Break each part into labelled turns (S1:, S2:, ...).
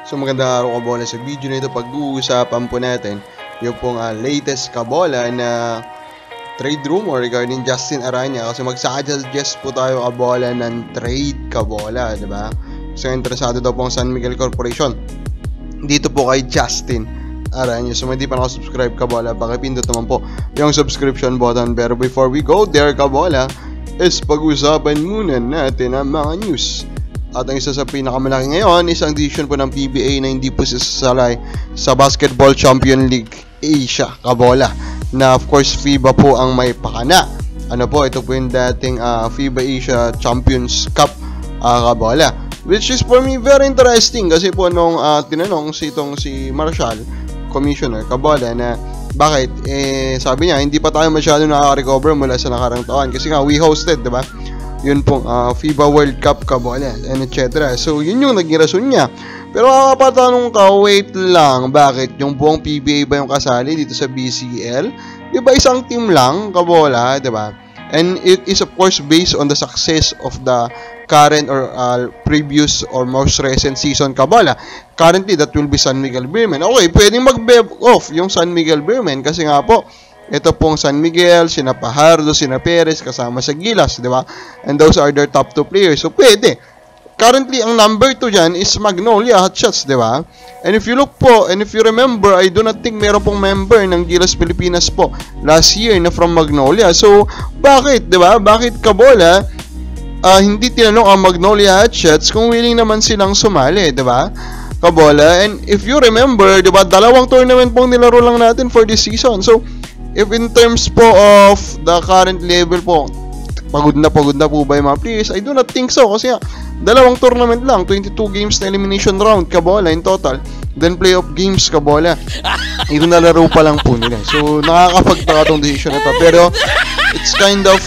S1: So magandang araw kabola. Sa video na ito pag-uusapan po natin yung pong latest kabola na trade rumor regarding Justin Aranya. Kasi magsa-suggest po tayo kabola ng trade kabola, diba? So interesado daw po ang San Miguel Corporation dito po kay Justin Aranya. So hindi pa nakasubscribe kabola, pakipindot naman po yung subscription button. Pero before we go there kabola, is pag-usapan muna natin ang mga news. At ang isa sa pinakamalaki ngayon is ang decision po ng PBA na hindi po sasalay sa Basketball Champion League Asia kabola, na of course FIBA po ang may pakana. Ano po, ito po yung dating FIBA Asia Champions Cup kabola, which is for me very interesting kasi po nung tinanong si Marshall, Commissioner kabola, na bakit, sabi niya hindi pa tayo masyado nakaka-recover mula sa nakarang taon kasi nga we hosted, diba, yun pong FIBA World Cup kabola and etc. So yun yung naging rason niya. Pero makapatanong ka, wait lang, bakit yung buong PBA ba yung kasali dito sa BCL? Diba isang team lang kabola, diba? And it is of course based on the success of the current or previous or most recent season kabola. Currently that will be San Miguel Beermen. Okay, pwedeng mag-bev off yung San Miguel Beermen kasi nga po ito pong San Miguel, sina Pajardo, sina Perez, kasama sa Gilas, di ba? And those are their top 2 players. So, pwede. Currently, ang number 2 dyan is Magnolia Hotshots, di ba? And if you look po, and if you remember, I do not think meron pong member ng Gilas Pilipinas po last year na from Magnolia. So, bakit, di ba? Bakit kabola, hindi tinanong ang Magnolia Hotshots kung willing naman silang sumali, di ba? Kabola. And if you remember, di ba, 2 tournament pong nilaro lang natin for this season. So, if in terms po of the current level po, pagod na po ba yung mga players? I do not think so kasi 2 tournament lang, 22 games na elimination round kabola in total, then playoff games kabola. Ito na laro pa lang po nila. So nakakapagtaka tong decision na to. Pero it's kind of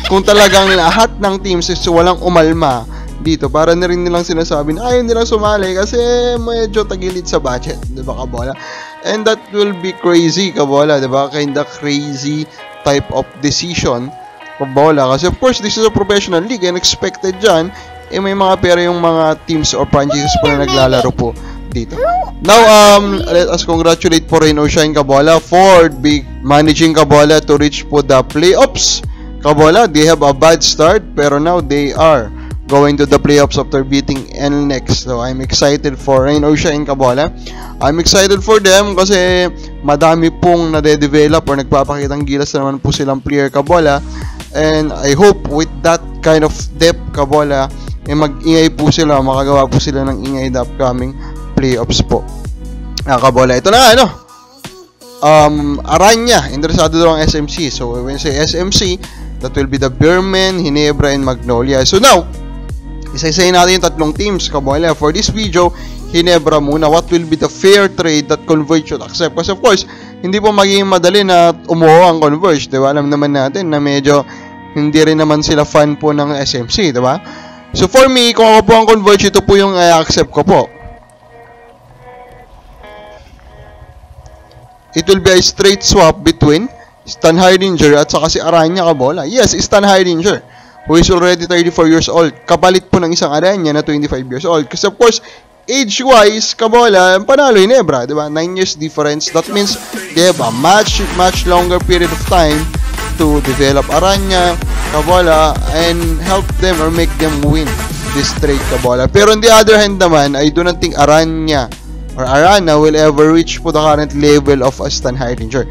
S1: kung talagang lahat ng teams is walang umalma dito, para na rin nilang sinasabi na ayaw nilang sumali kasi medyo tagilid sa budget, diba kabola? And that will be crazy kabola, diba? Kinda crazy type of decision kabola, kasi of course this is a professional league and expected dyan may mga pera yung mga teams or franchises po na naglalaro po dito. Now let us congratulate po Rain or Shine kabola for managing kabola to reach po the playoffs kabola. They have a bad start pero now they are going to the playoffs after beating NLEX. So I'm excited for Rain or Shine kabola. I'm excited for them kasi madami pong nade-develop or nagpapakitang gilas na naman po silang player kabola. And I hope with that kind of depth kabola, mag-ingay po sila, makagawa po sila ng ingay the upcoming playoffs po. Kabola, ito na Aranya, interesado daw ang SMC. So when I say SMC, that will be the Beermen, Ginebra, and Magnolia. So now, isa-isayin natin yung 3 teams kabola. For this video, Ginebra muna. What will be the fair trade that Converge should accept? Kasi of course, hindi po magiging madali na umuo ang Converge, diba? Alam naman natin na medyo hindi rin naman sila fan po ng SMC, diba? So for me, kung ako po ang Converge, ito po yung i-accept ko po. It will be a straight swap between Stan Heidinger at saka si Aranya kabola. Yes, Stan Heidinger, who is already 34 years old. Kapalit po ng isang Aranya na 25 years old. Kasi of course, age-wise, kabola, panalo Ginebra, diba? 9 years difference. That means they have a much longer period of time to develop Aranya, kabola, and help them or make them win this trade, kabola. Pero on the other hand naman, I do not think Aranya or Arana will ever reach po the current level of Stan Heidinger.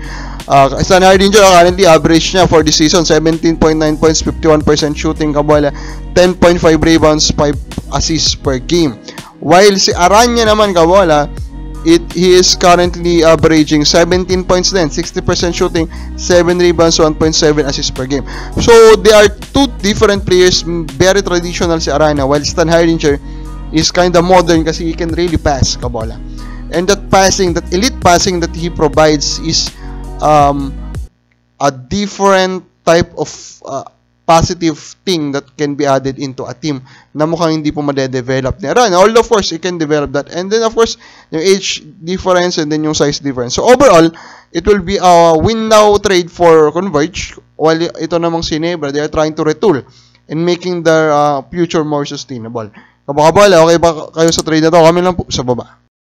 S1: Stan Heidinger currently average niya for this season 17.9 points, 51% shooting kabola, 10.5 rebounds, 5 assists per game. While si Aranya naman kabola, he is currently averaging 17 points then, 60% shooting, 7 rebounds, 1.7 assists per game. So they are 2 different players, very traditional si Aranya, while Stan Heidinger is kind of modern kasi he can really pass kabola. And that passing, that elite passing that he provides is a different type of positive thing that can be added into a team na mukhang hindi po madedevelop ni Arana. Although of course, he can develop that. And then of course, yung age difference and then yung size difference. So overall, it will be a win now trade for Converge. While ito namang si Ginebra, they are trying to retool and making their future more sustainable. Kabola, okay ba kayo sa trade na to? Comment lang po sa baba.